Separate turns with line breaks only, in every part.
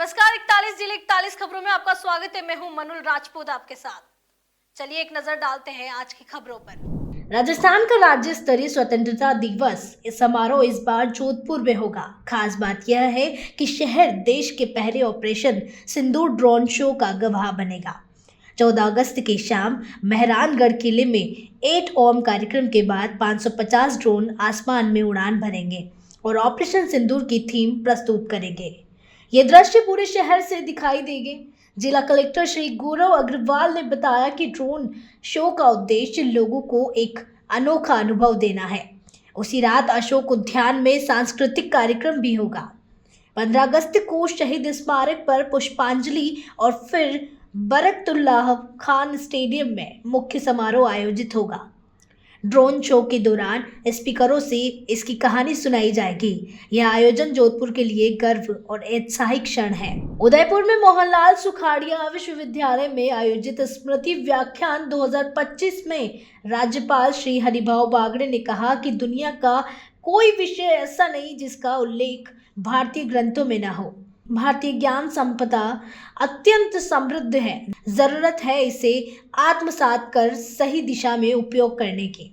नमस्कार, 41 जिले 41 खबरों में आपका स्वागत है। मैं हूं मनुल राजपूत आपके साथ। चलिए एक नजर डालते हैं आज की खबरों पर। राजस्थान का राज्य स्तरीय स्वतंत्रता दिवस समारोह इस बार जोधपुर में होगा। खास बात यह है कि शहर देश के पहले ऑपरेशन सिंदूर ड्रोन शो का गवाह बनेगा। 14 अगस्त की शाम मेहरानगढ़ किले में 8 ओम कार्यक्रम के बाद 550 ड्रोन आसमान में उड़ान भरेंगे और ऑपरेशन सिंदूर की थीम प्रस्तुत करेंगे। ये दृश्य पूरे शहर से दिखाई देंगे। जिला कलेक्टर श्री गौरव अग्रवाल ने बताया कि ड्रोन शो का उद्देश्य लोगों को एक अनोखा अनुभव देना है। उसी रात अशोक उद्यान में सांस्कृतिक कार्यक्रम भी होगा। 15 अगस्त को शहीद स्मारक पर पुष्पांजलि और फिर बरकतुल्लाह खान स्टेडियम में मुख्य समारोह आयोजित होगा। ड्रोन शो के दौरान स्पीकरों से इसकी कहानी सुनाई जाएगी। यह आयोजन जोधपुर के लिए गर्व और ऐतिहासिक क्षण है। उदयपुर में मोहनलाल सुखाड़िया विश्वविद्यालय में आयोजित स्मृति व्याख्यान 2025 में राज्यपाल श्री हरिभाऊ बागड़े ने कहा कि दुनिया का कोई विषय ऐसा नहीं जिसका उल्लेख भारतीय ग्रंथों में न हो। भारतीय ज्ञान संपदा अत्यंत समृद्ध है। जरूरत है इसे आत्मसात कर सही दिशा में उपयोग करने की।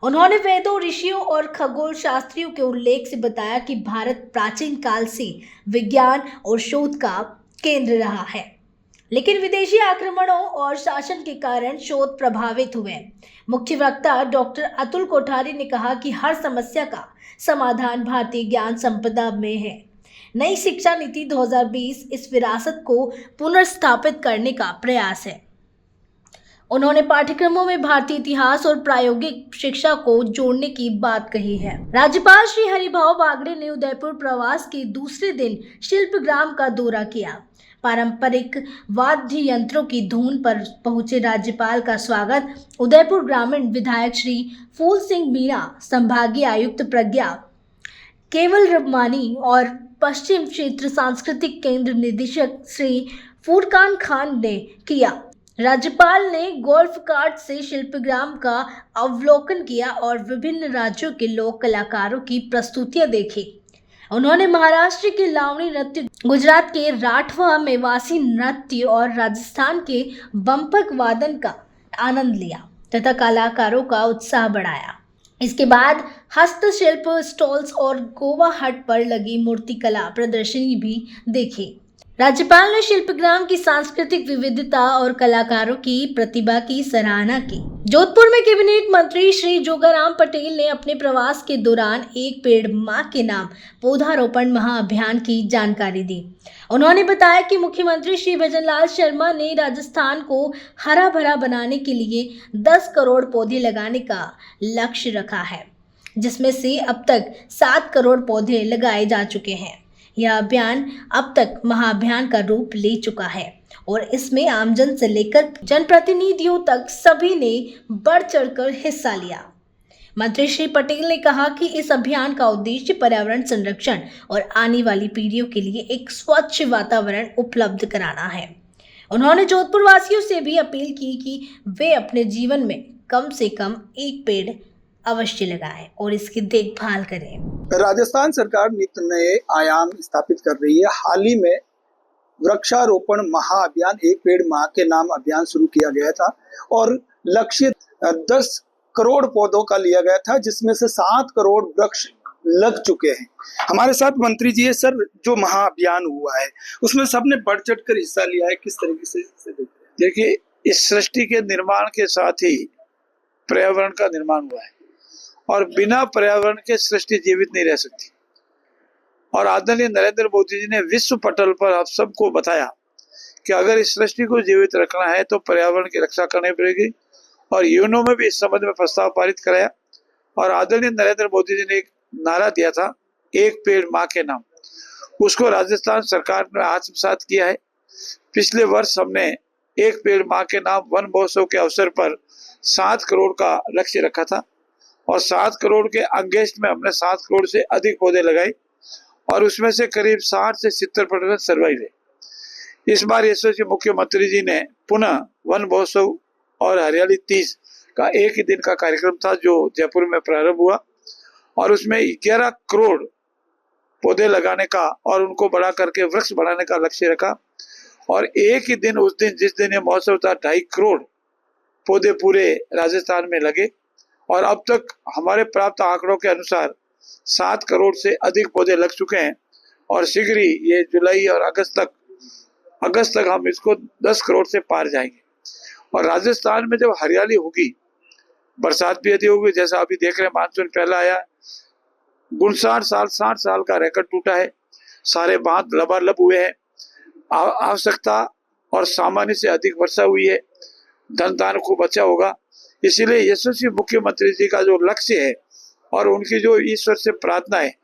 उन्होंने वेदों, ऋषियों और खगोल शास्त्रियों के उल्लेख से बताया कि भारत प्राचीन काल से विज्ञान और शोध का केंद्र रहा है, लेकिन विदेशी आक्रमणों और शासन के कारण शोध प्रभावित हुए। मुख्य वक्ता डॉक्टर अतुल कोठारी ने कहा कि हर समस्या का समाधान भारतीय ज्ञान संपदा में है। नई शिक्षा नीति 2020 इस विरासत को पुनर्स्थापित करने का प्रयास है। उन्होंने पाठ्यक्रमों में भारतीय इतिहास और प्रायोगिक शिक्षा को जोड़ने की बात कही है। राज्यपाल श्री हरिभाऊ बागड़े ने उदयपुर प्रवास के दूसरे दिन शिल्पग्राम का दौरा किया। पारंपरिक वाद्य यंत्रों की धुन पर पहुंचे राज्यपाल का स्वागत उदयपुर ग्रामीण विधायक श्री फूल सिंह मीणा, संभागीय आयुक्त प्रज्ञा केवल रबमानी और पश्चिम क्षेत्र सांस्कृतिक केंद्र निदेशक श्री फुरकान खान ने किया। राज्यपाल ने गोल्फ कार्ट से शिल्पग्राम का अवलोकन किया और विभिन्न राज्यों के लोक कलाकारों की प्रस्तुतियां देखी। उन्होंने महाराष्ट्र के लावणी नृत्य, गुजरात के राठवा मेवासी नृत्य और राजस्थान के बम्पक वादन का आनंद लिया तथा कलाकारों का उत्साह बढ़ाया। इसके बाद हस्तशिल्प स्टॉल्स और गोवा हट पर लगी मूर्तिकला प्रदर्शनी भी देखी। राज्यपाल ने शिल्पग्राम की सांस्कृतिक विविधता और कलाकारों की प्रतिभा की सराहना की। जोधपुर में कैबिनेट मंत्री श्री जोगाराम पटेल ने अपने प्रवास के दौरान एक पेड़ मां के नाम पौधारोपण महाअभियान की जानकारी दी। उन्होंने बताया कि मुख्यमंत्री श्री भजनलाल शर्मा ने राजस्थान को हरा भरा बनाने के लिए 10 करोड़ पौधे लगाने का लक्ष्य रखा है, जिसमें से अब तक 7 करोड़ पौधे लगाए जा चुके हैं। यह अभियान अब तक महाअभियान का रूप ले चुका है और इसमें आमजन से लेकर जनप्रतिनिधियों तक सभी ने बढ़ चढ़कर हिस्सा लिया। मंत्री श्री पटेल ने कहा कि इस अभियान का उद्देश्य पर्यावरण संरक्षण और आने वाली पीढ़ियों के लिए एक स्वच्छ वातावरण उपलब्ध कराना है। उन्होंने जोधपुर वासियों से भी अपील की कि वे अपने जीवन में कम से कम एक पेड़ अवश्य लगाएं और इसकी देखभाल करें।
राजस्थान सरकार नित नए आयाम स्थापित कर रही है। हाल ही में वृक्षारोपण महाअभियान एक पेड़ मां के नाम अभियान शुरू किया गया था और लक्ष्य 10 करोड़ पौधों का लिया गया था, जिसमें से 7 करोड़ वृक्ष लग चुके हैं। हमारे साथ मंत्री जी है। सर, जो महाअभियान हुआ है उसमें सबने बढ़ चढ़ कर हिस्सा लिया है, किस तरीके से देखते हैं?
देखिए, इस सृष्टि के निर्माण के साथ ही पर्यावरण का निर्माण हुआ है और बिना पर्यावरण के सृष्टि जीवित नहीं रह सकती। और आदरणीय नरेंद्र मोदी जी ने विश्व पटल पर आप सबको बताया कि अगर इस सृष्टि को जीवित रखना है तो पर्यावरण की रक्षा करनी पड़ेगी और यूएनओ में भी इस संबंध में प्रस्ताव पारित कराया। और आदरणीय नरेंद्र मोदी जी ने एक नारा दिया था, एक पेड़ मां के नाम। उसको राजस्थान सरकार ने आत्मसात किया है। पिछले वर्ष हमने एक पेड़ मां के नाम वन महोत्सव के अवसर पर 7 करोड़ का लक्ष्य रखा था और 7 करोड़ के अंगेस्ट में हमने 7 करोड़ से अधिक पौधे लगाए और उसमें से करीब 60 से 70% सर्वाइव है। इस बार यशस्वी मुख्यमंत्री जी ने पुनः वन महोत्सव और हरियाली 30 का एक ही दिन का कार्यक्रम था जो जयपुर में प्रारंभ हुआ और उसमें 11 करोड़ पौधे लगाने का और उनको बढ़ा करके वृक्ष बढ़ाने का लक्ष्य रखा। और एक ही दिन, उस दिन जिस दिन ये महोत्सव था, 2.5 करोड़ पौधे पूरे राजस्थान में लगे। और अब तक हमारे प्राप्त आंकड़ों के अनुसार 7 करोड़ से अधिक पौधे लग चुके हैं। और शीघ्र ही ये जुलाई और अगस्त तक हम इसको 10 करोड़ से पार जाएंगे। और राजस्थान में जब हरियाली होगी, बरसात भी अधिक होगी, जैसा अभी देख रहे हैं मानसून पहला आया, 60 साल का रिकॉर्ड टूटा है, सारे बांध लबालब हुए हैं, आवश्यकता और सामान्य से अधिक वर्षा हुई है, धन दान खूब अच्छा होगा। इसीलिए यशस्वी मुख्यमंत्री जी का जो लक्ष्य है और उनकी जो ईश्वर से प्रार्थना है,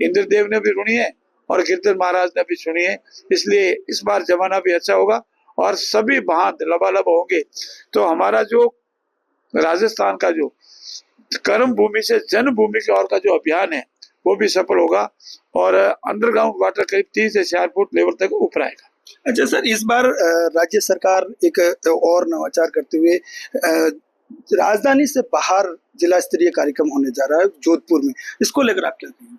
इंद्रदेव ने भी सुनी है और गिरधर महाराज ने भी सुनी है। इसलिए इस बार जमाना भी अच्छा होगा और सभी बांध लबालब होंगे, तो हमारा जो राजस्थान का जो कर्म भूमि से जन्मभूमि की ओर का जो अभियान है वो भी सफल होगा और अंडरग्राउंड वाटर करीब 3 से 4 फुट लेवल तक ऊपर आएगा।
अच्छा सर, इस बार राज्य सरकार एक और नवाचार करते हुए राजधानी से बाहर जिला स्तरीय कार्यक्रम होने जा रहा है जोधपुर में, इसको लेकर आप क्या कहेंगे?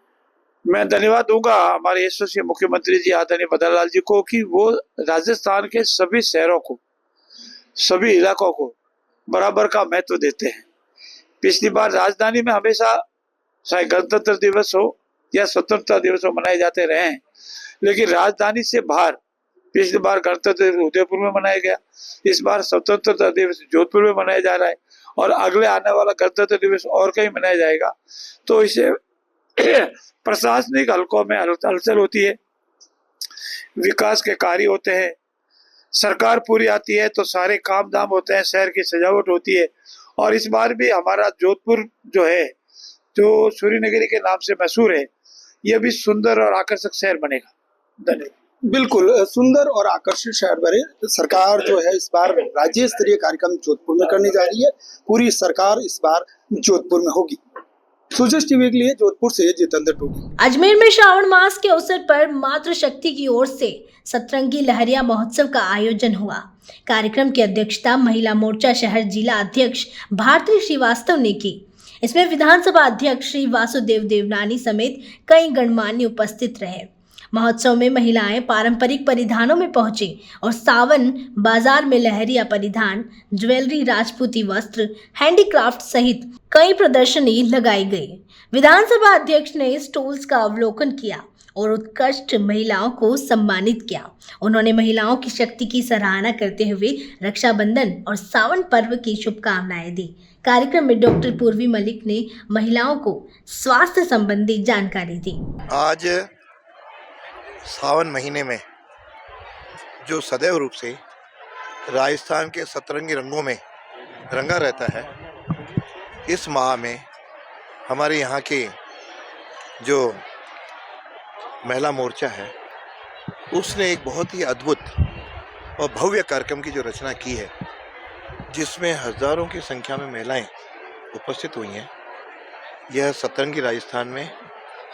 मैं धन्यवाद दूंगा हमारे यशस्वी मुख्यमंत्री जी आदरणीय मदन लाल जी को कि वो राजस्थान के सभी शहरों को, सभी इलाकों को बराबर का महत्व देते हैं। पिछली बार राजधानी में हमेशा चाहे गणतंत्र दिवस हो या स्वतंत्रता दिवस हो मनाए जाते रहे हैं, लेकिन राजधानी से बाहर पिछली बार गणतंत्र दिवस उदयपुर में मनाया गया, इस बार स्वतंत्रता दिवस जोधपुर में मनाया जा रहा है और अगले आने वाला गणतंत्र दिवस और कहीं मनाया जाएगा। तो इसे प्रशासनिक हलकों में हलचल होती है, विकास के कार्य होते हैं, सरकार पूरी आती है तो सारे काम धाम होते हैं, शहर की सजावट होती है। और इस बार भी हमारा जोधपुर जो है, जो सूर्यनगरी के नाम से मशहूर है, यह भी सुंदर और आकर्षक शहर बनेगा। धन्यवाद।
बिल्कुल, सुंदर और आकर्षक शहर बने। सरकार जो है इस बार राज्य स्तरीय कार्यक्रम जोधपुर में करने जा रही है, पूरी सरकार इस बार जोधपुर में होगी। सुजस टीवी के लिए जोधपुर से जितेंद्र टोडी।
अजमेर में श्रावण मास के अवसर पर मातृशक्ति की ओर से सतरंगी लहरिया महोत्सव का आयोजन हुआ। कार्यक्रम की अध्यक्षता महिला मोर्चा शहर जिला अध्यक्ष भारती श्रीवास्तव ने की। इसमें विधानसभा अध्यक्ष श्री वासुदेव देवनानी समेत कई गणमान्य उपस्थित रहे। महोत्सव में महिलाएं पारंपरिक परिधानों में पहुंची और सावन बाजार में लहरिया परिधान, ज्वेलरी, राजपूती वस्त्र, हैंडीक्राफ्ट सहित कई प्रदर्शनी लगाई गई। विधानसभा अध्यक्ष ने स्टॉल्स का अवलोकन किया और उत्कृष्ट महिलाओं को सम्मानित किया। उन्होंने महिलाओं की शक्ति की सराहना करते हुए रक्षाबंधन और सावन पर्व की शुभकामनाएं दी। कार्यक्रम में डॉक्टर पूर्वी मलिक ने महिलाओं को स्वास्थ्य संबंधी जानकारी दी।
आज सावन महीने में जो सदैव रूप से राजस्थान के सतरंगी रंगों में रंगा रहता है, इस माह में हमारे यहाँ के जो महिला मोर्चा है उसने एक बहुत ही अद्भुत और भव्य कार्यक्रम की जो रचना की है, जिसमें हजारों की संख्या में महिलाएं उपस्थित हुई हैं। यह सतरंगी राजस्थान में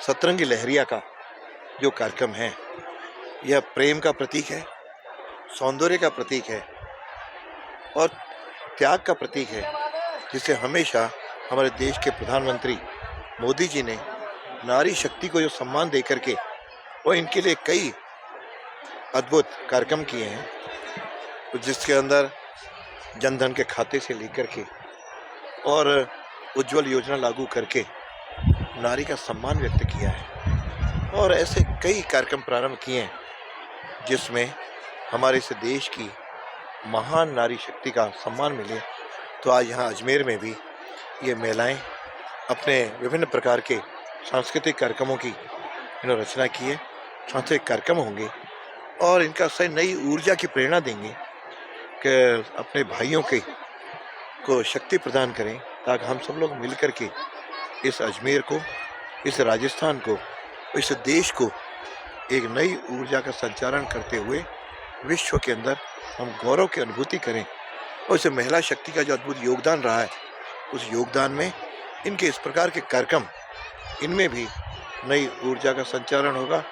सतरंगी लहरिया का जो कार्यक्रम है, यह प्रेम का प्रतीक है, सौंदर्य का प्रतीक है और त्याग का प्रतीक है, जिसे हमेशा हमारे देश के प्रधानमंत्री मोदी जी ने नारी शक्ति को जो सम्मान दे करके और इनके लिए कई अद्भुत कार्यक्रम किए हैं, जिसके अंदर जनधन के खाते से लेकर के और उज्ज्वल योजना लागू करके नारी का सम्मान व्यक्त किया है और ऐसे कई कार्यक्रम प्रारंभ किए हैं, जिसमें हमारे इस देश की महान नारी शक्ति का सम्मान मिले। तो आज यहाँ अजमेर में भी ये महिलाएं अपने विभिन्न प्रकार के सांस्कृतिक कार्यक्रमों की इन्होंने रचना की है। सांस्कृतिक कार्यक्रम होंगे और इनका सही नई ऊर्जा की प्रेरणा देंगे कि अपने भाइयों को शक्ति प्रदान करें, ताकि हम सब लोग मिल कर के इस अजमेर को, इस राजस्थान को, इस देश को एक नई ऊर्जा का संचारण करते हुए विश्व के अंदर हम गौरव की अनुभूति करें। और इस महिला शक्ति का जो अद्भुत योगदान रहा है, उस योगदान में इनके इस प्रकार के कार्यक्रम, इनमें भी नई ऊर्जा का संचारण होगा,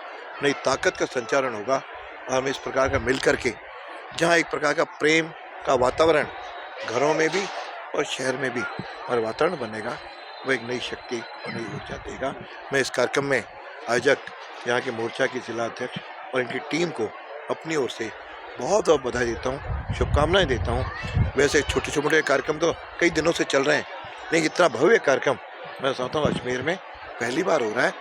नई ताकत का संचारण होगा। और हम इस प्रकार का मिल कर के जहाँ एक प्रकार का प्रेम का वातावरण घरों में भी और शहर में भी हमारा वातावरण बनेगा, वो एक नई शक्ति और नई ऊर्जा देगा। मैं इस कार्यक्रम में आयोजक, यहाँ के मोर्चा के जिला अध्यक्ष और इनकी टीम को अपनी ओर से बहुत बहुत बधाई देता हूँ, शुभकामनाएं देता हूँ। वैसे छोटे छोटे कार्यक्रम तो कई दिनों से चल रहे हैं, लेकिन इतना भव्य कार्यक्रम मैं समझता हूँ अजमेर में पहली बार हो रहा है।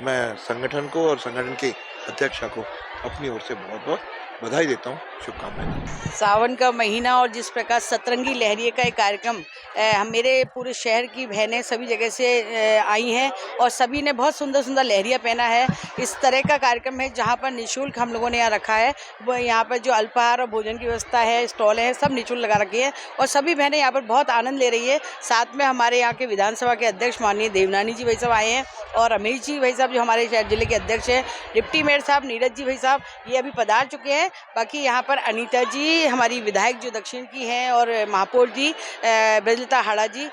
मैं संगठन को और संगठन के अध्यक्षा को अपनी ओर से बहुत बहुत बधाई देता हूँ, शुभकामनाएं देता हूँ।
सावन का महीना और जिस प्रकार सतरंगी लहरिये का एक कार्यक्रम मेरे पूरे शहर की बहनें सभी जगह से आई हैं और सभी ने बहुत सुंदर सुंदर लहरिया पहना है। इस तरह का कार्यक्रम है जहाँ पर निःशुल्क हम लोगों ने यहाँ रखा है। वो यहाँ पर जो अल्पाहार और भोजन की व्यवस्था है, स्टॉल है, सब निःशुल्क लगा रखी है और सभी बहनें यहाँ पर बहुत आनंद ले रही है। साथ में हमारे यहाँ के विधानसभा के अध्यक्ष माननीय देवनानी जी भाई साहब आए हैं और रमेश जी भाई साहब जो हमारे शहर जिले के अध्यक्ष हैं, डिप्टी मेयर साहब नीरज जी भाई साहब ये अभी पधार चुके हैं। बाकी यहाँ पर अनीता जी हमारी विधायक जो दक्षिण की हैं और महापौर जी ब्रजलता हाड़ा जी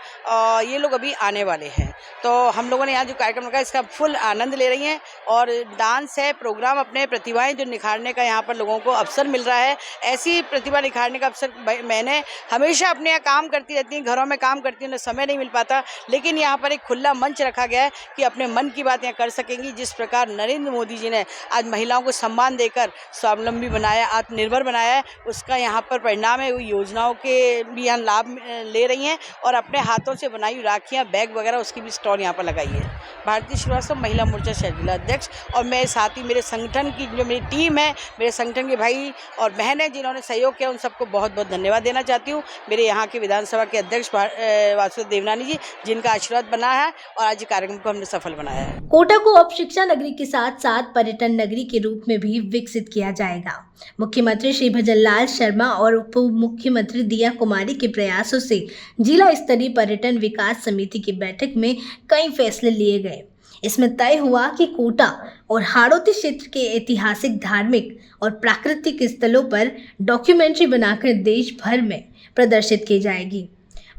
ये लोग अभी आने वाले हैं। तो हम लोगों ने यहाँ जो कार्यक्रम रखा है इसका फुल आनंद ले रही हैं और डांस है, प्रोग्राम, अपने प्रतिभाएं जो निखारने का यहाँ पर लोगों को अवसर मिल रहा है। ऐसी प्रतिभा निखारने का अवसर मैंने हमेशा अपने यहाँ काम करती रहती हूँ, घरों में काम करती हूँ, समय नहीं मिल पाता, लेकिन यहाँ पर एक खुला मंच रखा गया है कि अपने मन की बात यहाँ कर सकेंगी। जिस प्रकार नरेंद्र मोदी जी ने आज महिलाओं को सम्मान देकर स्वावलंबी बनाया, आत्मनिर्भर बनाया है, उसका यहाँ पर परिणाम है। योजनाओं के भी यहाँ लाभ ले रही हैं और अपने हाथों से बनाई हुई राखियाँ, बैग वगैरह उसकी भी स्टॉल यहाँ पर लगाई है। भारतीय श्रीवास्तव महिला मोर्चा शहर जिला अध्यक्ष और मैं साथ ही मेरे संगठन की जो मेरी टीम है, मेरे संगठन के भाई और बहनें जिन्होंने सहयोग किया, उन सबको बहुत बहुत धन्यवाद देना चाहती हूँ। मेरे यहाँ के विधानसभा के अध्यक्ष वासुदेव देवनानी जी जिनका आशीर्वाद बना है और आज कार्यक्रम को हमने सफल बनाया है।
कोटा को अब शिक्षा नगरी के साथ साथ पर्यटन नगरी के रूप में भी विकसित किया जाएगा। मुख्यमंत्री श्री भजनलाल शर्मा और उप मुख्यमंत्री दिया कुमारी के प्रयासों से जिला स्तरीय पर्यटन विकास समिति की बैठक में कई फैसले लिए गए। इसमें तय हुआ कि कोटा और हाड़ौती क्षेत्र के ऐतिहासिक, धार्मिक और प्राकृतिक स्थलों पर डॉक्यूमेंट्री बनाकर देश भर में प्रदर्शित की जाएगी।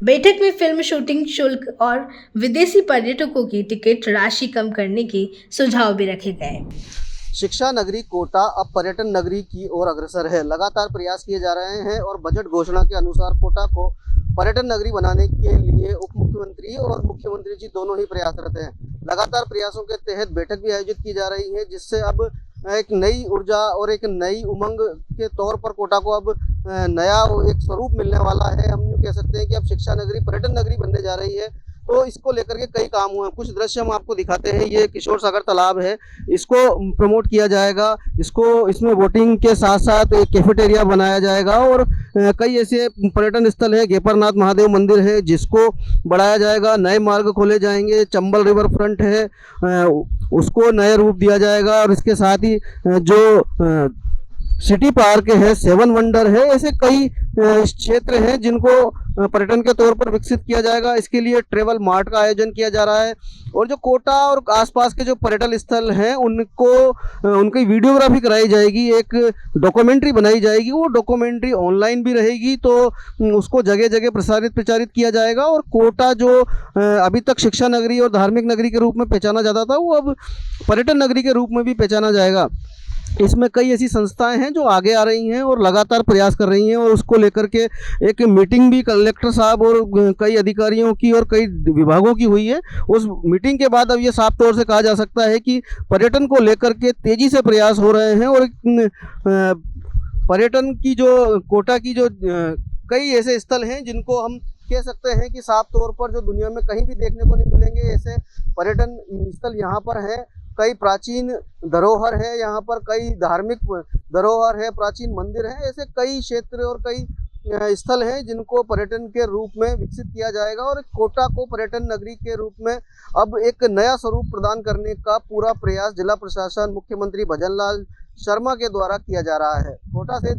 बैठक में फिल्म शूटिंग शुल्क और विदेशी पर्यटकों की टिकट राशि कम करने के सुझाव भी रखे गए।
शिक्षा नगरी कोटा अब पर्यटन नगरी की ओर अग्रसर है। लगातार प्रयास किए जा रहे हैं और बजट घोषणा के अनुसार कोटा को पर्यटन नगरी बनाने के लिए उप मुख्यमंत्री और मुख्यमंत्री जी दोनों ही प्रयासरत हैं। लगातार प्रयासों के तहत बैठक भी आयोजित की जा रही है, जिससे अब एक नई ऊर्जा और एक नई उमंग के तौर पर कोटा को अब नया एक स्वरूप मिलने वाला है। हम यूँ कह सकते हैं कि अब शिक्षा नगरी पर्यटन नगरी बनने जा रही है। तो इसको लेकर के कई काम हुए हैं। कुछ दृश्य हम आपको दिखाते हैं। ये किशोर सागर तालाब है, इसको प्रमोट किया जाएगा। इसमें बोटिंग के साथ साथ एक कैफेटेरिया बनाया जाएगा और कई ऐसे पर्यटन स्थल है। गेपरनाथ महादेव मंदिर है जिसको बढ़ाया जाएगा। नए मार्ग खोले जाएंगे। चंबल रिवर फ्रंट है उसको नया रूप दिया जाएगा और इसके साथ ही जो सिटी पार्क है, सेवन वंडर है, ऐसे कई क्षेत्र हैं जिनको पर्यटन के तौर पर विकसित किया जाएगा। इसके लिए ट्रेवल मार्ट का आयोजन किया जा रहा है और जो कोटा और आसपास के जो पर्यटन स्थल हैं उनकी वीडियोग्राफी कराई जाएगी, एक डॉक्यूमेंट्री बनाई जाएगी। वो डॉक्यूमेंट्री ऑनलाइन भी रहेगी तो उसको जगह जगह प्रचारित किया जाएगा। और कोटा जो अभी तक शिक्षा नगरी और धार्मिक नगरी के रूप में पहचाना जाता था, वो अब पर्यटन नगरी के रूप में भी पहचाना जाएगा। इसमें कई ऐसी संस्थाएं हैं जो आगे आ रही हैं और लगातार प्रयास कर रही हैं और उसको लेकर के एक मीटिंग भी कलेक्टर साहब और कई अधिकारियों की और कई विभागों की हुई है। उस मीटिंग के बाद अब ये साफ तौर से कहा जा सकता है कि पर्यटन को लेकर के तेज़ी से प्रयास हो रहे हैं और पर्यटन की जो कोटा की जो कई ऐसे स्थल हैं जिनको हम कह सकते हैं कि साफ तौर पर जो दुनिया में कहीं भी देखने को नहीं मिलेंगे, ऐसे पर्यटन स्थल यहाँ पर हैं। कई प्राचीन धरोहर है यहाँ पर, कई धार्मिक धरोहर है, प्राचीन मंदिर है, ऐसे कई क्षेत्र और कई स्थल हैं जिनको पर्यटन के रूप में विकसित किया जाएगा। और कोटा को पर्यटन नगरी के रूप में अब एक नया स्वरूप प्रदान करने का पूरा प्रयास जिला प्रशासन, मुख्यमंत्री भजनलाल शर्मा के द्वारा किया जा रहा है। कोटा से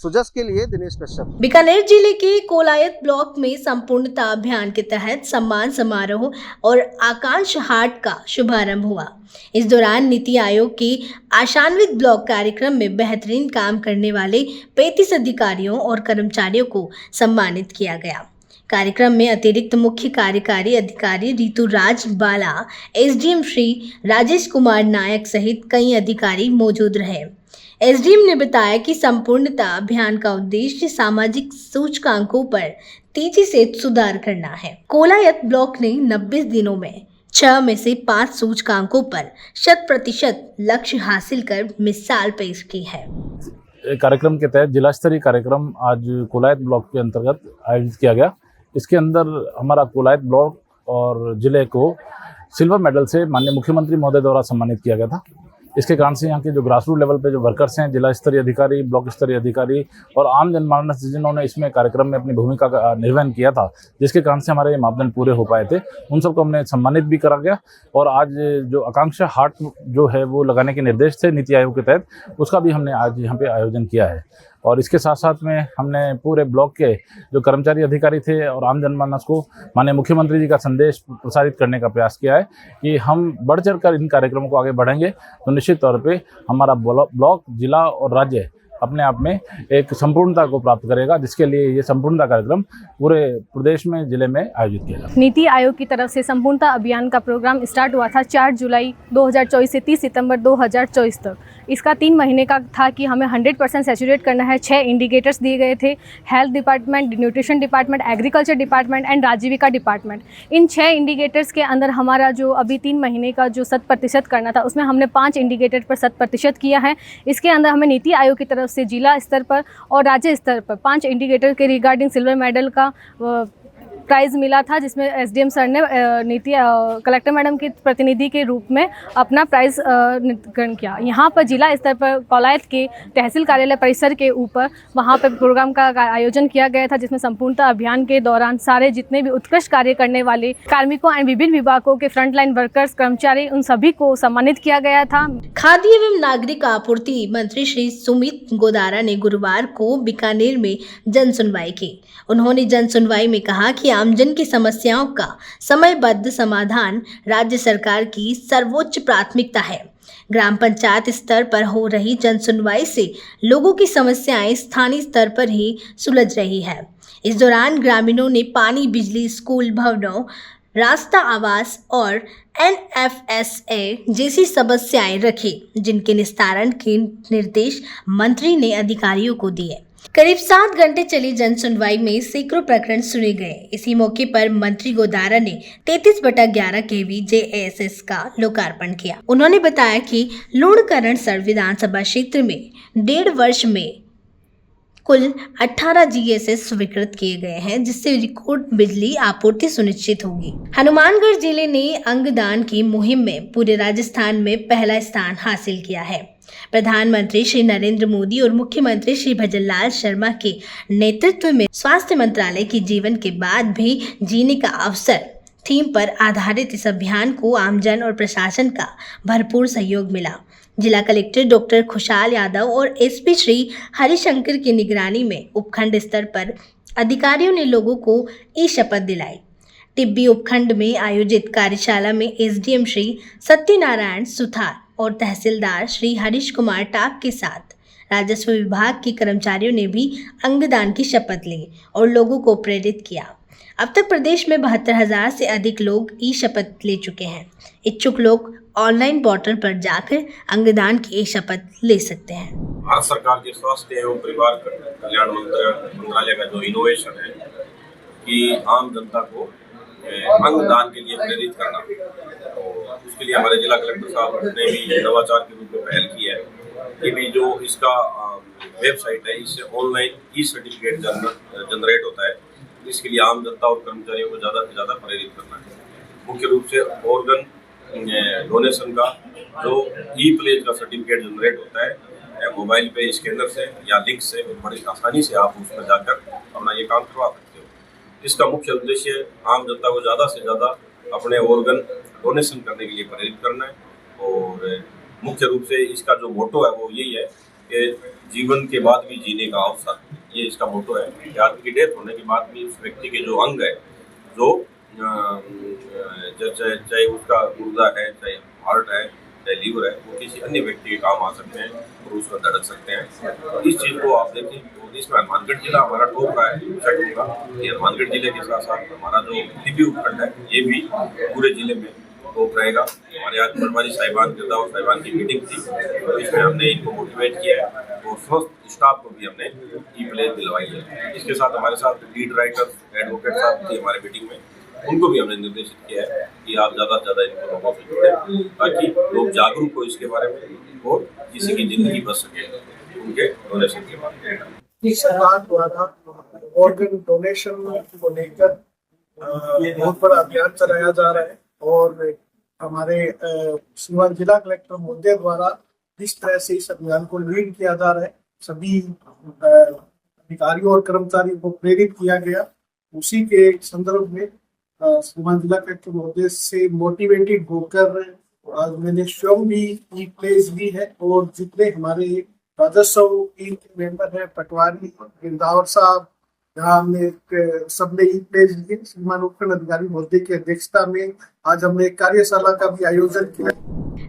सुजस के लिए दिनेश कश्यप।
बीकानेर जिले के कोलायत ब्लॉक में संपूर्णता अभियान के तहत सम्मान समारोह और आकांक्ष हाट का शुभारंभ हुआ। इस दौरान नीति आयोग के आशान्वित ब्लॉक कार्यक्रम में बेहतरीन काम करने वाले 35 अधिकारियों और कर्मचारियों को सम्मानित किया गया। कार्यक्रम में अतिरिक्त मुख्य कार्यकारी अधिकारी ऋतुराज बाला, एसडीएम श्री राजेश कुमार नायक सहित कई अधिकारी मौजूद रहे। एसडीएम ने बताया कि संपूर्णता अभियान का उद्देश्य सामाजिक सूचकांकों पर तेजी से सुधार करना है। कोलायत ब्लॉक ने 90 दिनों में 6 में से 5 सूचकांकों पर 100% लक्ष्य हासिल कर मिसाल पेश की है।
कार्यक्रम के तहत जिला स्तरीय कार्यक्रम आज कोलायत ब्लॉक के अंतर्गत आयोजित किया गया। इसके अंदर हमारा कोलायत ब्लॉक और जिले को सिल्वर मेडल से माननीय मुख्यमंत्री महोदय द्वारा सम्मानित किया गया था। इसके कारण से यहाँ के जो ग्रासरूट लेवल पे जो वर्कर्स हैं, जिला स्तरीय अधिकारी, ब्लॉक स्तरीय अधिकारी और आम जनमानस जिन्होंने इसमें कार्यक्रम में अपनी भूमिका का निर्वहन किया था, जिसके कारण से हमारे ये मापदंड पूरे हो पाए थे, उन सबको हमने सम्मानित भी करा गया। और आज जो आकांक्षा हाट जो है वो लगाने के निर्देश थे नीति आयोग के तहत, उसका भी हमने आज यहाँ पे आयोजन किया है। और इसके साथ साथ में हमने पूरे ब्लॉक के जो कर्मचारी अधिकारी थे और आम जनमानस को माननीय मुख्यमंत्री जी का संदेश प्रसारित करने का प्रयास किया है कि हम बढ़ चढ़कर इन कार्यक्रमों को आगे बढ़ेंगे तो निश्चित तौर पे हमारा ब्लॉक, जिला और राज्य अपने आप में एक संपूर्णता को प्राप्त करेगा, जिसके लिए ये संपूर्णता कार्यक्रम पूरे प्रदेश में, जिले में आयोजित किया जाएगा।
नीति आयोग की तरफ से संपूर्णता अभियान का प्रोग्राम स्टार्ट हुआ था 4 जुलाई 2024 से 30 सितंबर 2024 तक। इसका 3 महीने का था कि हमें 100% सैचुरेट करना है। 6 इंडिकेटर्स दिए गए थे, health department, nutrition department, agriculture department and आजीविका डिपार्टमेंट। इन 6 इंडिकेटर्स के अंदर हमारा जो अभी 3 महीने का जो 100% करना था, उसमें हमने 5 इंडिकेटर पर 100% किया है। इसके अंदर हमें नीति आयोग की तरफ से जिला स्तर पर और राज्य स्तर पर 5 इंडिकेटर के रिगार्डिंग सिल्वर मेडल का प्राइज़ मिला था, जिसमें एसडीएम सर ने कलेक्टर मैडम के प्रतिनिधि के रूप में अपना प्राइज़ ग्रहण किया। यहाँ पर जिला स्तर पर कोलायत के तहसील कार्यालय परिसर के ऊपर वहाँ पर प्रोग्राम का आयोजन किया गया था, जिसमें संपूर्णता अभियान के दौरान सारे जितने भी उत्कृष्ट कार्य करने वाले कार्मिकों एवं विभिन्न विभागों के फ्रंटलाइन वर्कर्स, कर्मचारी, उन सभी को सम्मानित किया गया था।
खाद्य एवं नागरिक आपूर्ति मंत्री श्री सुमित गोदारा ने गुरुवार को बीकानेर में जन सुनवाई की। उन्होंने जन सुनवाई में कहा कि आमजन की समस्याओं का समयबद्ध समाधान राज्य सरकार की सर्वोच्च प्राथमिकता है। ग्राम पंचायत स्तर पर हो रही जन सुनवाई से लोगों की समस्याएं स्थानीय स्तर पर ही सुलझ रही है। इस दौरान ग्रामीणों ने पानी, बिजली, स्कूल भवनों, रास्ता, आवास और NFSA जैसी समस्याएं रखी, जिनके निस्तारण के निर्देश मंत्री ने अधिकारियों को दिए। करीब 7 घंटे चली जन सुनवाई में सैकड़ों प्रकरण सुने गए। इसी मौके पर मंत्री गोदारा ने 33/11 kV JSS का लोकार्पण किया। उन्होंने बताया कि लूणकरणसर विधानसभा क्षेत्र में 1.5 वर्ष में कुल 18 GSS स्वीकृत किए गए हैं, जिससे रिकॉर्ड बिजली आपूर्ति सुनिश्चित होगी। हनुमानगढ़ जिले ने अंगदान की मुहिम में पूरे राजस्थान में पहला स्थान हासिल किया है। प्रधानमंत्री श्री नरेंद्र मोदी और मुख्यमंत्री श्री भजनलाल शर्मा के नेतृत्व में स्वास्थ्य मंत्रालय की जीवन के बाद भी जीने का अवसर थीम पर आधारित इस अभियान को आमजन और प्रशासन का भरपूर सहयोग मिला। जिला कलेक्टर डॉक्टर खुशहाल यादव और SP श्री हरिशंकर की निगरानी में उपखंड स्तर पर अधिकारियों ने लोगों को शपथ दिलाई। टिब्बी उपखंड में आयोजित कार्यशाला में SDM श्री सत्यनारायण सुथार और तहसीलदार श्री हरीश कुमार टाक के साथ राजस्व विभाग के कर्मचारियों ने भी अंगदान की शपथ ली और लोगों को प्रेरित किया। अब तक प्रदेश में 72,000 से अधिक लोग शपथ ले चुके हैं। इच्छुक लोग ऑनलाइन पोर्टल पर जाकर अंगदान की शपथ ले सकते हैं।
भारत सरकार के स्वास्थ्य एवं परिवार कल्याण मंत्रालय का जो इनोवेशन है कि आम जनता को अंगदान के लिए प्रेरित करना, तो उसके लिए हमारे जिला कलेक्टर साहब ने भी नवाचार के रूप में पहल की है कि भी जो इसका वेबसाइट है, इससे ऑनलाइन सर्टिफिकेट जनरेट होता है। इसके लिए आम जनता और कर्मचारियों को ज़्यादा से ज़्यादा प्रेरित करना है। मुख्य रूप से ऑर्गन डोनेशन का जो प्लेज का सर्टिफिकेट जनरेट होता है मोबाइल पे स्कैनर से या लिंक से, बड़ी आसानी से आप उसमें जाकर अपना ये काम करवा सकते हो। इसका मुख्य उद्देश्य आम जनता को ज़्यादा से ज़्यादा अपने ऑर्गन डोनेशन करने के लिए प्रेरित करना है। और मुख्य रूप से इसका जो मोटो है वो यही है कि जीवन के बाद भी जीने का अवसर, ये इसका मोटो है कि आदमी की डेथ होने के बाद भी उस व्यक्ति के जो अंग है, जो चाहे उसका गुर्दा है, चाहे हार्ट है, चाहे लीवर है, वो किसी अन्य व्यक्ति के काम आ सकते हैं और उसमें धड़क सकते हैं। तो इस चीज़ को आप देखें तो इसमें हनुमानगढ़ जिला हमारा टॉप का है। ये हनुमानगढ़ जिले के साथ साथ हमारा जो टिब्बी उपखंड है ये भी पूरे जिले में टॉप रहेगा। हमारे आज पटवारी साहिबान गिरदावर साहिबान की मीटिंग थी, तो इसमें हमने इनको मोटिवेट किया है और स्वस्थ स्टाफ को भी हमने प्लेज दिलवाई है। इसके साथ हमारे साथ लीड राइटर एडवोकेट साहब थे हमारे मीटिंग में, उनको भी हमने निर्देशित किया है कि आप ज़्यादा से ज़्यादा इनको लोगों से जुड़ें ताकि लोग जागरूक हो इसके बारे में और किसी की जिंदगी बच सके उनके डोनेशन के बारे में।
सरकार द्वारा ऑर्गन डोनेशन को लेकर बहुत बड़ा अभियान चलाया जा रहा है और हमारे सीवान जिला कलेक्टर महोदय द्वारा जिस तरह से इस अभियान को लीड किया जा रहा है, सभी अधिकारियों और कर्मचारियों को प्रेरित किया गया, उसी के संदर्भ में सीवान जिला कलेक्टर महोदय से मोटिवेटेड होकर आज मैंने स्वयं भी ई प्लेस ली है और जितने हमारे राजस्व टीम के मेंबर है, पटवारी गिरदावर साहब, जहाँ हमने सबने ई प्लेस लिए, श्रीमान उपखंड अधिकारी महोदय की अध्यक्षता में आज हमने एक कार्यशाला का भी आयोजन किया।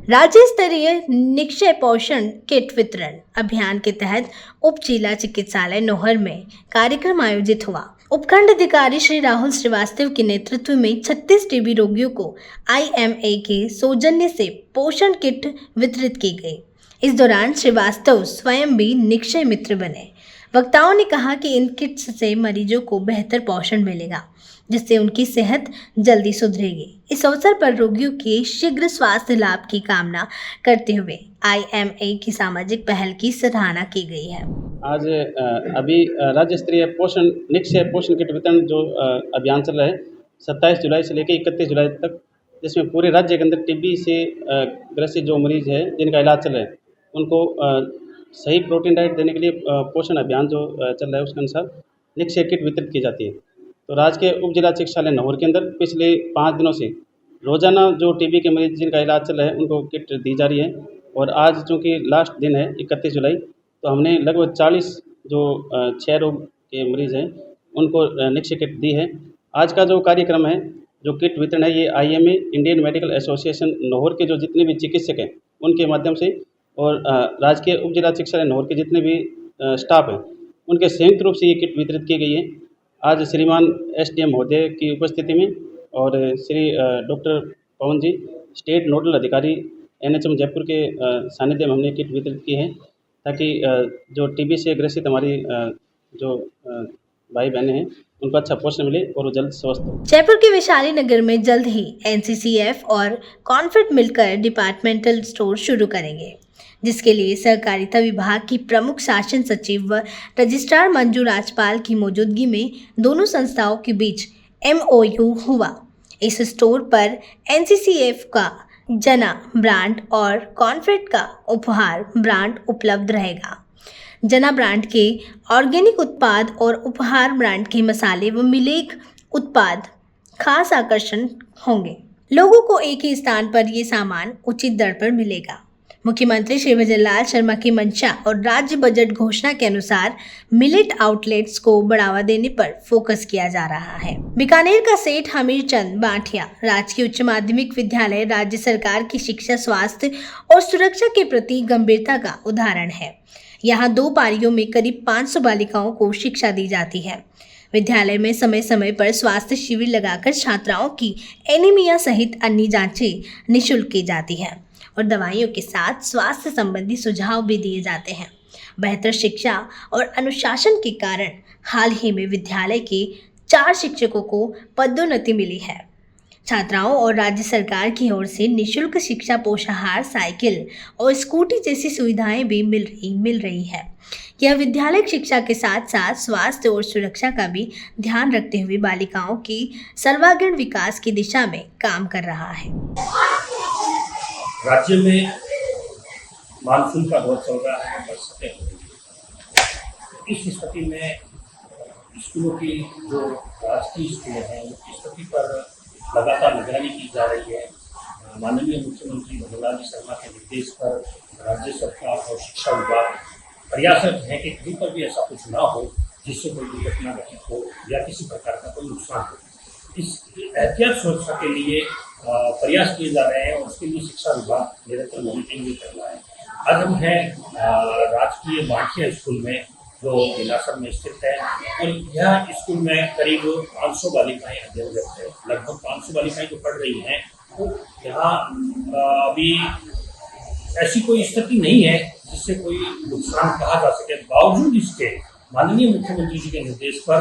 राज्य स्तरीय निक्षय पोषण किट वितरण अभियान के तहत उप जिला चिकित्सालय नोहर में कार्यक्रम आयोजित हुआ। उपखंड अधिकारी श्री राहुल श्रीवास्तव के नेतृत्व में 36 टीबी रोगियों को IMA के सौजन्य से पोषण किट वितरित की गई। इस दौरान श्रीवास्तव स्वयं भी निक्षय मित्र बने। वक्ताओं ने कहा कि इन किट्स से मरीजों को बेहतर पोषण मिलेगा, जिससे उनकी सेहत जल्दी सुधरेगी। इस अवसर पर रोगियों के शीघ्र स्वास्थ्य लाभ की कामना करते हुए IMA की सामाजिक पहल की सराहना की गई है।
आज अभी राज्य स्तरीय निक्षय पोषण किट वितरण जो अभियान चल रहा है 27 जुलाई से लेकर 31 जुलाई तक, जिसमें पूरे राज्य के अंदर टीबी से ग्रसित जो मरीज है जिनका इलाज चल रहा है उनको सही प्रोटीन डाइट देने के लिए पोषण अभियान जो चल रहा है उसके अनुसार निक्षय किट वितरित की जाती है। तो राज्य के उप जिला चिकित्सालय नौहर के अंदर पिछले 5 दिनों से रोजाना जो टीबी के मरीज जिनका इलाज चल रहा है उनको किट दी जा रही है और आज चूँकि लास्ट दिन है 31 जुलाई, तो हमने लगभग 40 जो क्षय रोग के मरीज़ हैं उनको निक्षय किट दी है। आज का जो कार्यक्रम है, जो किट वितरण है, ये IMA Indian medical association Nohar के जो जितने भी चिकित्सक हैं उनके माध्यम से और राज्य के उप जिला चिकित्सालय नौहर के जितने भी स्टाफ हैं उनके संयुक्त रूप से ये किट वितरित की गई है। आज श्रीमान SDM महोदय की उपस्थिति में और श्री डॉक्टर पवन जी स्टेट नोडल अधिकारी NHM जयपुर के सानिध्य में हमने किट वितरित की है ताकि जो टीबी से ग्रसित हमारी जो भाई बहनें हैं उनको अच्छा पोषण मिले और वो जल्द स्वस्थ हो।
जयपुर के वैशाली नगर में जल्द ही NCCF और कॉन्फेड मिलकर डिपार्टमेंटल स्टोर शुरू करेंगे, जिसके लिए सहकारिता विभाग की प्रमुख शासन सचिव व रजिस्ट्रार मंजू राजपाल की मौजूदगी में दोनों संस्थाओं के बीच MOU हुआ। इस स्टोर पर NCCF का जना ब्रांड और कॉन्फेड का उपहार ब्रांड उपलब्ध रहेगा। जना ब्रांड के ऑर्गेनिक उत्पाद और उपहार ब्रांड के मसाले व मिलेक उत्पाद खास आकर्षण होंगे। लोगों को एक ही स्थान पर ये सामान उचित दर पर मिलेगा। मुख्यमंत्री श्री भजनलाल शर्मा की मंशा और राज्य बजट घोषणा के अनुसार मिलेट आउटलेट्स को बढ़ावा देने पर फोकस किया जा रहा है। बीकानेर का सेठ हमीरचंद बांठिया राजकीय उच्च माध्यमिक विद्यालय राज्य सरकार की शिक्षा, स्वास्थ्य और सुरक्षा के प्रति गंभीरता का उदाहरण है। यहाँ 2 पारियों में करीब 500 बालिकाओं को शिक्षा दी जाती है। विद्यालय में समय समय पर स्वास्थ्य शिविर लगाकर छात्राओं की एनीमिया सहित अन्य जांचें निःशुल्क की जाती है और दवाइयों के साथ स्वास्थ्य संबंधी सुझाव भी दिए जाते हैं। बेहतर शिक्षा और अनुशासन के कारण हाल ही में विद्यालय के 4 शिक्षकों को पदोन्नति मिली है। छात्राओं और राज्य सरकार की ओर से निःशुल्क शिक्षा, पोषाहार, साइकिल और स्कूटी जैसी सुविधाएं भी मिल रही है। यह विद्यालय शिक्षा के साथ साथ स्वास्थ्य और सुरक्षा का भी ध्यान रखते हुए बालिकाओं की सर्वांगीण विकास की दिशा में काम कर रहा है।
राज्य में मानसून का दौर चल रहा है, बरसातें हो रही हैं। इस स्थिति में स्कूलों की जो राजकीय स्कूलें हैं उनकी स्थिति पर लगातार निगरानी की जा रही है। माननीय मुख्यमंत्री भजनलाल जी शर्मा के निर्देश पर राज्य सरकार और शिक्षा विभाग प्रयासरत है कि कहीं पर भी ऐसा कुछ ना हो जिससे कोई दुर्घटना घटित हो या किसी प्रकार का कोई नुकसान हो। इस एहतियात सुरक्षा के लिए प्रयास किए जा रहे हैं और उसके लिए शिक्षा विभाग निरंतर मॉनिटरिंग भी कर रहा है। आज हम हैं राजकीय बांठिया स्कूल में जो बिलासर में स्थित है और यह स्कूल में करीब 500 बालिकाएं अध्ययनरत है। लगभग 500 बालिकाएं जो पढ़ रही हैं, तो यहाँ अभी ऐसी कोई स्थिति नहीं है जिससे कोई नुकसान कहा जा सके। बावजूद इसके माननीय मुख्यमंत्री जी के निर्देश पर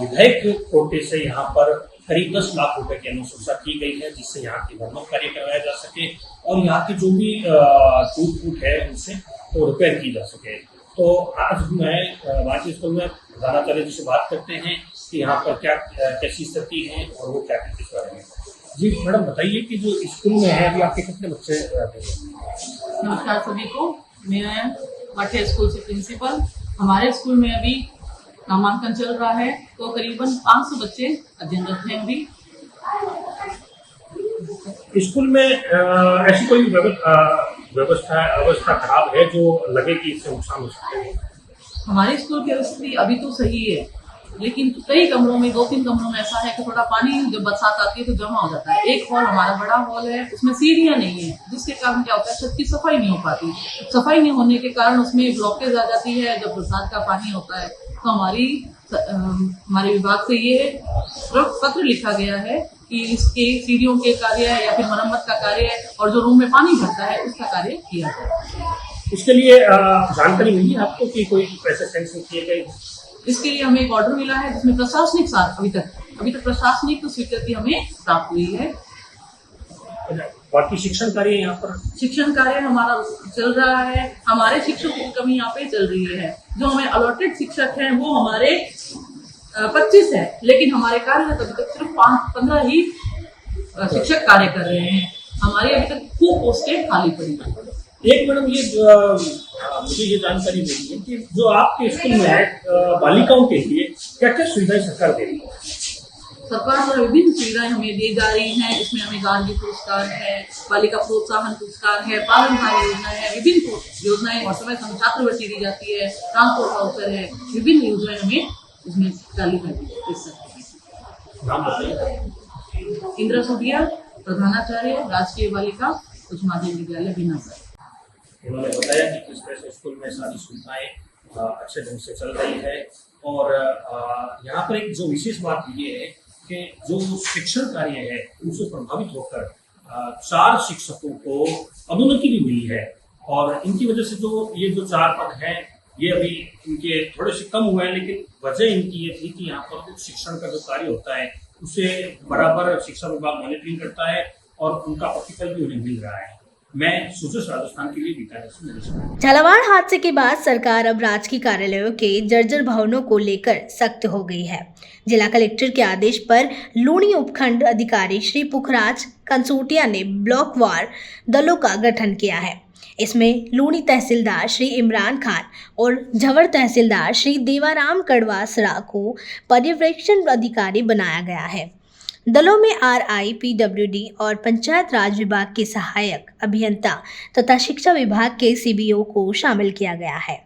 विधायक कोटे से यहाँ पर करीब 10 लाख रुपए की अनुशंसा की गई है, जिससे यहाँ की मरम्मत कार्य करवाया जा सके और यहाँ की जो भी टूट फूट है उनसे तो रिपेयर की जा सके। तो आज मैं भारतीय स्कूल में प्रधानाचार्य जी से बात करते हैं कि यहाँ पर क्या कैसी स्थिति है और वो क्या इस बारे में। जी मैडम बताइए कि जो स्कूल में है अभी आपके कितने बच्चे रहते हैं?
नमस्कार सभी को, मैं मठे स्कूल से प्रिंसिपल। हमारे स्कूल में अभी नामांकन चल रहा है, तो करीबन 500 बच्चे अध्ययनरत हैं अभी।
स्कूल में ऐसी कोई अवस्था खराब है जो लगे कि इससे नुकसान हो सकता है?
हमारे स्कूल की स्थिति अभी तो सही है, लेकिन कई कमरों में 2-3 कमरों में ऐसा है कि थोड़ा पानी जब बरसात आती है तो जमा हो जाता है। एक हॉल हमारा बड़ा हॉल है, उसमें सीढ़ियां नहीं है, जिसके कारण क्या होता है छत की सफाई नहीं हो पाती। सफाई नहीं होने के कारण उसमें ब्लॉकेज आ जाती है जब बरसात का पानी होता है। तो हमारे विभाग से ये पत्र लिखा गया है कि इसके सीढ़ियों के कार्य या फिर मरम्मत का कार्य और जो रूम में पानी भरता है उसका कार्य किया जाए।
इसके लिए जानकारी मिली आपको कि कोई पैसे सैंक्शन किए गए?
इसके लिए हमें एक ऑर्डर मिला है, जिसमें प्रशासनिक साथ अभी तक प्रशासनिक स्वीकृति हमें प्राप्त हुई है।
बाकी शिक्षण कार्य यहाँ पर
शिक्षण कार्य हमारा चल रहा है। हमारे शिक्षकों की कमी यहाँ पे चल रही है। जो हमें अलॉटेड शिक्षक हैं वो हमारे 25 है, लेकिन हमारे कार्यरत अभी तक सिर्फ 15 ही शिक्षक कार्य कर रहे हैं। हमारी अभी तक खूब पोस्टें खाली पड़ी है।
एक मैडम ये मुझे ये जानकारी मिली है कि जो आपके स्कूल में है बालिकाओं के लिए क्या क्या सुविधाएं सरकार दे रही है?
सरकार द्वारा विभिन्न सुविधाएं हमें दी जा रही हैं। इसमें हमें गार्गी पुरस्कार है, बालिका प्रोत्साहन पुरस्कार है, पालनहार योजना है, विभिन्न योजनाएं और समय समय छात्रवृत्ति दी जाती है, ट्रांसपोर्ट वाउचर है, विभिन्न योजनाएं हमें इसमें चालू है। इंदिरा सोडिया, प्रधानाचार्य, राजकीय बालिका उच्च माध्यमिक विद्यालय बिना।
उन्होंने बताया कि किस तरह से स्कूल में सारी सुविधाएं अच्छे ढंग से चल रही है और यहाँ पर एक जो विशेष बात ये है कि जो शिक्षण कार्य है उनसे प्रभावित होकर 4 शिक्षकों को पदोन्नति भी मिली है और इनकी वजह से ये जो 4 पद हैं ये अभी इनके थोड़े से कम हुए हैं, लेकिन वजह इनकी ये थी कि यहाँ पर कुछ शिक्षण का जो कार्य होता है उसे बराबर शिक्षा विभाग मॉनिटरिंग करता है और उनका प्रतिफल भी उन्हें मिल रहा है। मैं सुजस राजस्थान के लिए बीकानेर से निरीक्षण।
झालावाड़ हादसे के बाद सरकार अब राजकीय कार्यालयों के जर्जर भवनों को लेकर सख्त हो गई है। जिला कलेक्टर के आदेश पर लूणी उपखंड अधिकारी श्री पुखराज कंसोटिया ने ब्लॉक वार दलों का गठन किया है। इसमें लूणी तहसीलदार श्री इमरान खान और झवर तहसीलदार श्री देवाराम कड़वासरा को पर्यवेक्षण अधिकारी बनाया गया है। दलों में RI, PWD और पंचायत राज विभाग के सहायक अभियंता तथा शिक्षा विभाग के CBO को शामिल किया गया है।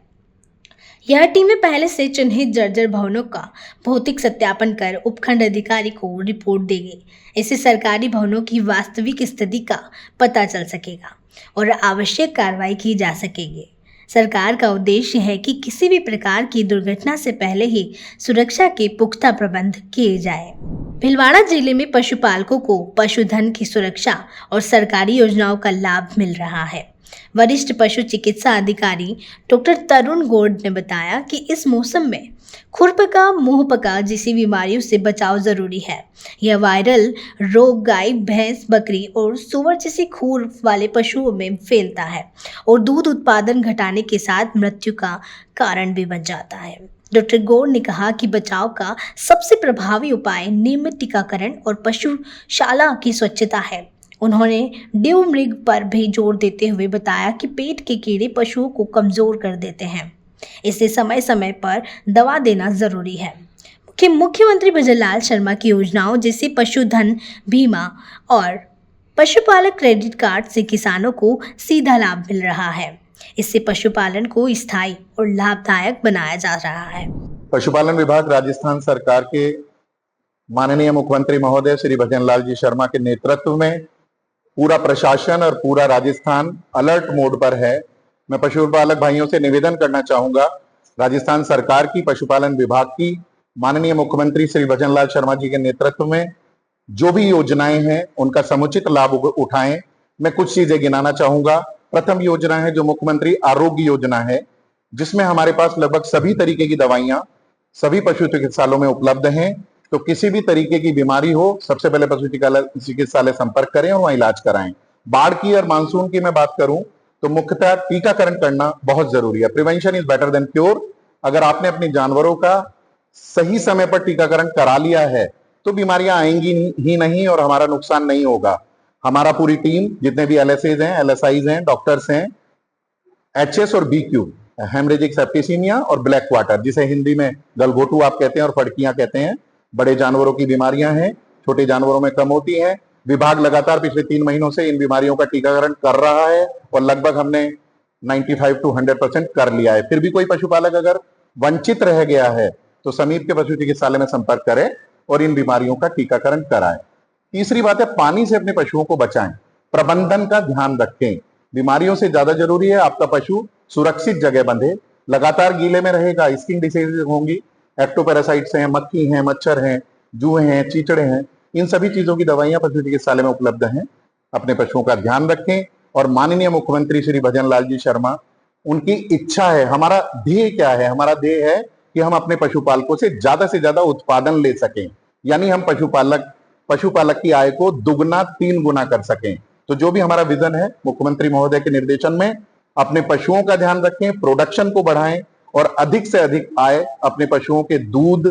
यह टीमें पहले से चिन्हित जर्जर भवनों का भौतिक सत्यापन कर उपखंड अधिकारी को रिपोर्ट देगी। इससे सरकारी भवनों की वास्तविक स्थिति का पता चल सकेगा और आवश्यक कार्रवाई की जा सकेगी। सरकार का उद्देश्य है कि किसी भी प्रकार की दुर्घटना से पहले ही सुरक्षा के पुख्ता प्रबंध किए जाए। भीलवाड़ा जिले में पशुपालकों को पशुधन की सुरक्षा और सरकारी योजनाओं का लाभ मिल रहा है। वरिष्ठ पशु चिकित्सा अधिकारी डॉक्टर तरुण गौड़ ने बताया कि इस मौसम में खुरपका, मुंहपका जैसी बीमारियों से बचाव जरूरी है। यह वायरल रोग गाय, भैंस, बकरी और सुअर जैसे खूर वाले पशुओं में फैलता है और दूध उत्पादन घटाने के साथ मृत्यु का कारण भी बन जाता है। डॉक्टर गौड़ ने कहा कि बचाव का सबसे प्रभावी उपाय नियमित टीकाकरण और पशुशाला की स्वच्छता है। उन्होंने डेंगू मृग पर भी जोर देते हुए बताया कि पेट के कीड़े पशुओं को कमजोर कर देते हैं, इसलिए समय समय पर दवा देना जरूरी है। मुख्यमंत्री भजनलाल शर्मा की योजनाओं जैसे पशुधन बीमा और पशुपालक क्रेडिट कार्ड से किसानों को सीधा लाभ मिल रहा है। इससे पशुपालन को स्थायी और लाभदायक बनाया जा रहा है।
पशुपालन विभाग राजस्थान सरकार के माननीय मुख्यमंत्री महोदय श्री भजनलाल जी शर्मा के नेतृत्व में पूरा प्रशासन और पूरा राजस्थान अलर्ट मोड पर है। मैं पशुपालक भाइयों से निवेदन करना चाहूंगा, राजस्थान सरकार की पशुपालन विभाग की माननीय मुख्यमंत्री श्री भजनलाल शर्मा जी के नेतृत्व में जो भी योजनाएं हैं उनका समुचित लाभ उठाएं। मैं कुछ चीजें गिनाना चाहूंगा। प्रथम योजना है जो मुख्यमंत्री आरोग्य योजना है, जिसमें हमारे पास लगभग सभी तरीके की दवाइयां सभी पशु चिकित्सालयों में उपलब्ध हैं तो किसी भी तरीके की बीमारी हो सबसे पहले पशु चिकित्सालय संपर्क करें और वहां इलाज कराएं। बाढ़ की और मानसून की मैं बात करूं तो मुख्यतः टीकाकरण करना बहुत जरूरी है। Prevention is better than cure. अगर आपने अपने जानवरों का सही समय पर टीकाकरण करा लिया है तो बीमारियां आएंगी ही नहीं और हमारा नुकसान नहीं होगा। हमारा पूरी टीम, जितने भी LSAs हैं, LSIs हैं, डॉक्टर्स हैं, HS और BQ, हेमरेजिक सेप्टिसीमिया और ब्लैक क्वार्टर, जिसे हिंदी में गलघोटू आप कहते हैं और फड़कियां कहते हैं, बड़े जानवरों की बीमारियां हैं, छोटे जानवरों में कम होती हैं। विभाग लगातार पिछले 3 महीनों से इन बीमारियों का टीकाकरण कर रहा है और लगभग हमने 95 to 100% कर लिया है। फिर भी कोई पशुपालक अगर वंचित रह गया है तो समीप के पशु चिकित्सालय में संपर्क करें और इन बीमारियों का टीकाकरण कराएं। तीसरी बात है, पानी से अपने पशुओं को बचाएं, प्रबंधन का ध्यान रखें। बीमारियों से ज्यादा जरूरी है आपका पशु सुरक्षित जगह बंधे, लगातार गीले में रहेगा, स्किन डिसीज होंगी, एक्टोपैरासाइट्स हैं, मक्खी हैं, मच्छर हैं, जुए हैं, चीचड़े हैं, इन सभी चीजों की दवाइयां पशु चिकित्सालय में उपलब्ध हैं। अपने पशुओं का ध्यान रखें। और माननीय मुख्यमंत्री श्री भजन लाल जी शर्मा, उनकी इच्छा है, हमारा ध्येय क्या है? हमारा ध्येय है कि हम अपने पशुपालकों से ज्यादा उत्पादन ले सकें, यानी हम पशुपालक की आय को दुगना 3 गुना कर सकें। तो जो भी हमारा विजन है, मुख्यमंत्री महोदय के निर्देशन में अपने पशुओं का ध्यान रखें, प्रोडक्शन को बढ़ाएं और अधिक से अधिक आय अपने पशुओं के दूध,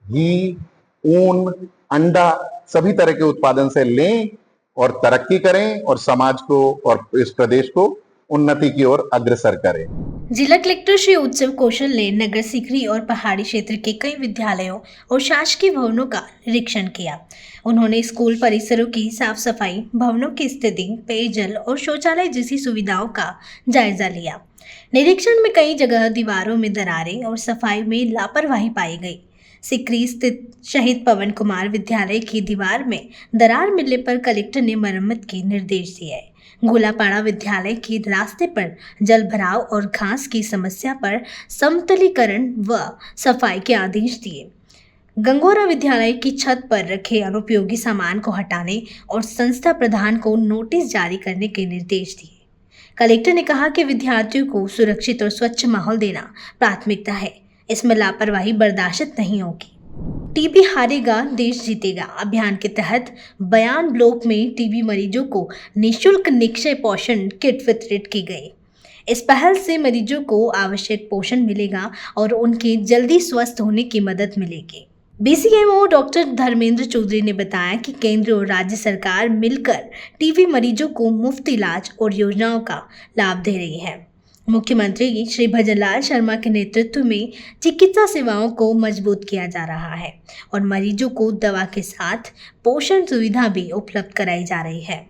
घी, ऊन, अंडा सभी तरह के उत्पादन से लें और तरक्की करें और समाज को और इस प्रदेश को उन्नति की ओर अग्रसर करें।
जिला कलेक्टर श्री उत्सव कौशल ने नगर सीकरी और पहाड़ी क्षेत्र के कई विद्यालयों और शासकीय भवनों का निरीक्षण किया। उन्होंने स्कूल परिसरों की साफ सफाई, भवनों की स्थिति, पेयजल और शौचालय जैसी सुविधाओं का जायजा लिया। निरीक्षण में कई जगह दीवारों में दरारें और सफाई में लापरवाही पाई गई। सीकरी स्थित शहीद पवन कुमार विद्यालय की दीवार में दरार मिलने पर कलेक्टर ने मरम्मत के निर्देश दिए। गोलापाड़ा विद्यालय के रास्ते पर जल भराव और घास की समस्या पर समतलीकरण व सफाई के आदेश दिए। गंगोरा विद्यालय की छत पर रखे अनुपयोगी सामान को हटाने और संस्था प्रधान को नोटिस जारी करने के निर्देश दिए। कलेक्टर ने कहा कि विद्यार्थियों को सुरक्षित और स्वच्छ माहौल देना प्राथमिकता है, इसमें लापरवाही बर्दाश्त नहीं होगी। टीबी हारेगा देश जीतेगा अभियान के तहत बयान ब्लॉक में टीबी मरीजों को निःशुल्क निक्षय पोषण किट वितरित की गई। इस पहल से मरीजों को आवश्यक पोषण मिलेगा और उनके जल्दी स्वस्थ होने की मदद मिलेगी। BCMO डॉक्टर धर्मेंद्र चौधरी ने बताया कि केंद्र और राज्य सरकार मिलकर टीबी मरीजों को मुफ्त इलाज और योजनाओं का लाभ दे रही है। मुख्यमंत्री श्री भजन लाल शर्मा के नेतृत्व में चिकित्सा सेवाओं को मजबूत किया जा रहा है और मरीजों को दवा के साथ पोषण सुविधा भी उपलब्ध कराई जा रही है।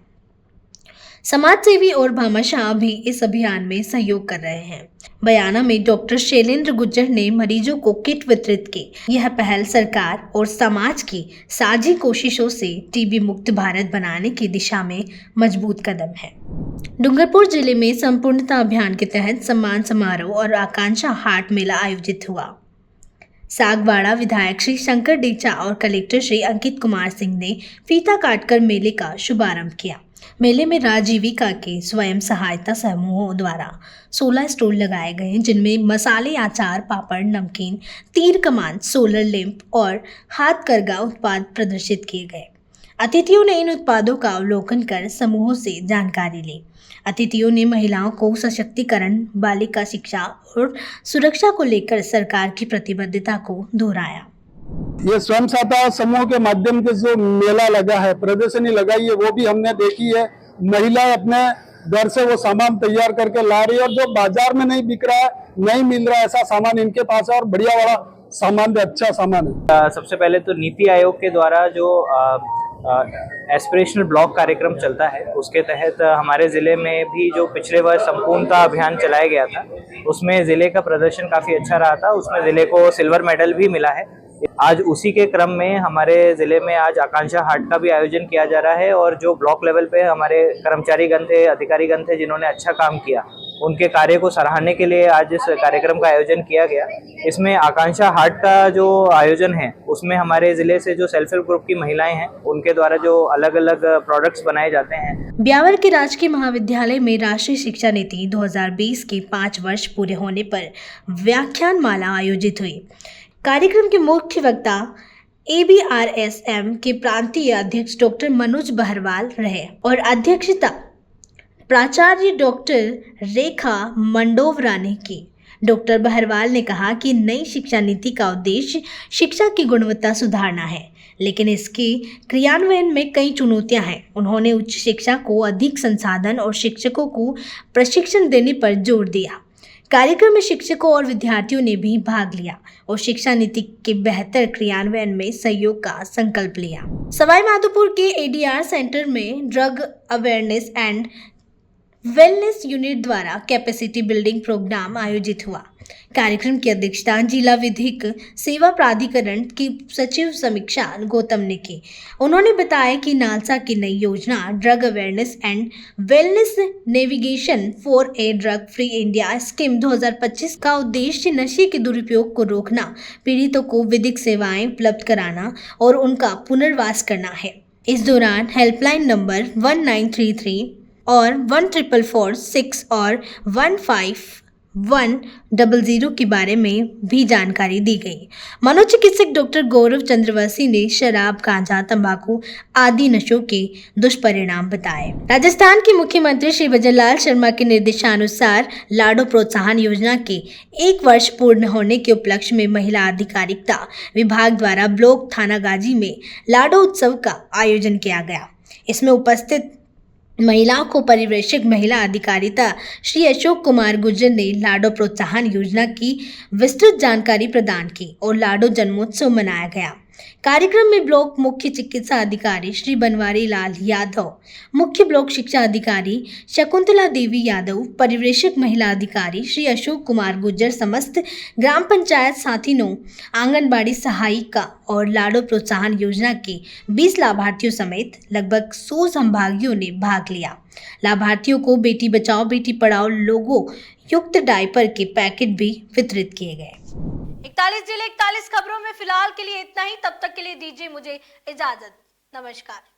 समाजसेवी और भामाशाह भी इस अभियान में सहयोग कर रहे हैं। बयाना में डॉक्टर शैलेंद्र गुज्जर ने मरीजों को किट वितरित की। यह पहल सरकार और समाज की साझी कोशिशों से टीबी मुक्त भारत बनाने की दिशा में मजबूत कदम है। डूंगरपुर जिले में संपूर्णता अभियान के तहत सम्मान समारोह और आकांक्षा हाट मेला आयोजित हुआ। सागवाड़ा विधायक श्री शंकर डीचा और कलेक्टर श्री अंकित कुमार सिंह ने फीता काटकर मेले का शुभारंभ किया। मेले में राजीविका के स्वयं सहायता समूहों द्वारा 16 स्टॉल लगाए गए, जिनमें मसाले, अचार, पापड़, नमकीन, तीर कमान, सोलर लैंप और हाथकरघा उत्पाद प्रदर्शित किए गए। अतिथियों ने इन उत्पादों का अवलोकन कर समूहों से जानकारी ली। अतिथियों ने महिलाओं को सशक्तिकरण, बालिका शिक्षा और सुरक्षा को लेकर सरकार की प्रतिबद्धता को दोहराया।
ये स्वयं सहायता समूह के माध्यम से जो मेला लगा है, प्रदर्शनी लगाई है, वो भी हमने देखी है। महिलाएं अपने घर से वो सामान तैयार करके ला रही है और जो बाजार में नहीं बिक रहा है, नहीं मिल रहा है, ऐसा सामान इनके पास है और बढ़िया वाला सामान है, अच्छा सामान है।
सबसे पहले तो नीति आयोग के द्वारा जो एस्पिरेशनल ब्लॉक कार्यक्रम चलता है, उसके तहत हमारे ज़िले में भी जो पिछले वर्ष संपूर्णता अभियान चलाया गया था, उसमें ज़िले का प्रदर्शन काफ़ी अच्छा रहा था। उसमें ज़िले को सिल्वर मेडल भी मिला है। आज उसी के क्रम में हमारे ज़िले में आज आकांक्षा हाट का भी आयोजन किया जा रहा है और जो ब्लॉक लेवल पे हमारे कर्मचारीगण थे, अधिकारीगण थे, जिन्होंने अच्छा काम किया, उनके कार्य को सराहने के लिए आज इस कार्यक्रम का आयोजन किया गया। इसमें आकांक्षा हाट का जो आयोजन है, उसमें हमारे ज़िले से जो सेल्फ हेल्प ग्रुप की महिलाएं हैं, उनके द्वारा जो अलग अलग प्रोडक्ट्स बनाए जाते हैं।
ब्यावर के राजकीय महाविद्यालय में राष्ट्रीय शिक्षा नीति 2020 के 5 वर्ष पूरे होने पर व्याख्यान माला आयोजित हुई। कार्यक्रम के मुख्य वक्ता ABRSM के प्रांतीय अध्यक्ष डॉक्टर मनोज बहरवाल रहे और अध्यक्षता प्राचार्य डॉक्टर रेखा मंडोवरा ने की। डॉक्टर बहरवाल ने कहा कि नई शिक्षा नीति का उद्देश्य शिक्षा की गुणवत्ता सुधारना है, लेकिन इसके क्रियान्वयन में कई चुनौतियां हैं। उन्होंने उच्च शिक्षा को अधिक संसाधन और शिक्षकों को प्रशिक्षण देने पर जोर दिया। कार्यक्रम में शिक्षकों और विद्यार्थियों ने भी भाग लिया और शिक्षा नीति के बेहतर क्रियान्वयन में सहयोग का संकल्प लिया। सवाई माधोपुर के ADR सेंटर में drug awareness and wellness unit द्वारा कैपेसिटी बिल्डिंग प्रोग्राम आयोजित हुआ। कार्यक्रम की अध्यक्षता जिला विधिक सेवा प्राधिकरण की सचिव समीक्षा गौतम ने की। उन्होंने बताया कि नालसा की नई योजना drug awareness and wellness navigation for a drug free India scheme 2025 का उद्देश्य नशे के दुरुपयोग को रोकना, पीड़ितों को विधिक सेवाएं उपलब्ध कराना और उनका पुनर्वास करना है। इस दौरान हेल्पलाइन नंबर 1933 और 1446 और 15100 के बारे में भी जानकारी दी गई। मनोचिकित्सक डॉक्टर गौरव चंद्रवंशी ने शराब, गांजा, तंबाकू आदि नशों के दुष्परिणाम बताए। राजस्थान के मुख्यमंत्री श्री भजनलाल शर्मा के निर्देशानुसार लाडो प्रोत्साहन योजना के 1 वर्ष पूर्ण होने के उपलक्ष्य में महिला अधिकारिता विभाग द्वारा ब्लॉक थानागाजी में लाडो उत्सव का आयोजन किया गया। इसमें उपस्थित महिलाओं को परिवेशक महिला अधिकारिता श्री अशोक कुमार गुर्जर ने लाडो प्रोत्साहन योजना की विस्तृत जानकारी प्रदान की और लाडो जन्मोत्सव मनाया गया। कार्यक्रम में ब्लॉक मुख्य चिकित्सा अधिकारी श्री बनवारी लाल यादव, मुख्य ब्लॉक शिक्षा अधिकारी शकुंतला देवी यादव, परिवेशक महिला अधिकारी श्री अशोक कुमार गुर्जर, समस्त ग्राम पंचायत साथिनों, आंगनबाड़ी सहायिका और लाडो प्रोत्साहन योजना के 20 लाभार्थियों समेत लगभग 100 संभागियों ने भाग लिया। लाभार्थियों को बेटी बचाओ बेटी पढ़ाओ लोगो युक्त डायपर के पैकेट भी वितरित किए गए। 41 जिले 41 खबरों में फिलहाल के लिए इतना ही। तब तक के लिए दीजिए मुझे इजाजत। नमस्कार।